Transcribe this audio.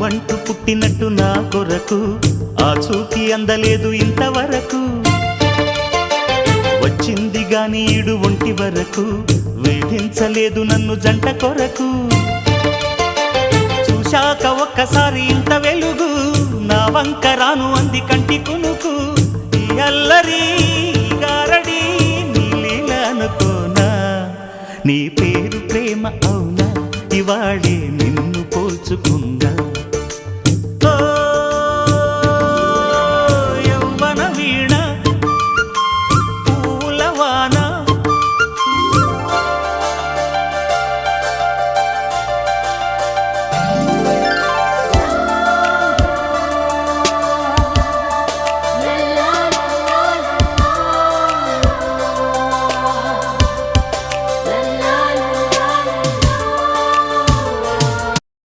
అంటూ పుట్టినట్టు నా కొరకు ఆ చూకి అందలేదు ఇంతవరకు వచ్చింది గాని ఈడు ఒంటి వరకు వేధించలేదు నన్ను జంట కొరకు చూశాక ఒక్కసారి ఇంత వెలుగు నా వంక రాను అంది కంటి కునుకు ఈ అల్లరి గారడి నీలీల అనుకోనా నీ పేరు ప్రేమ అవునా ఇవాళే నిన్ను పోల్చుకుందా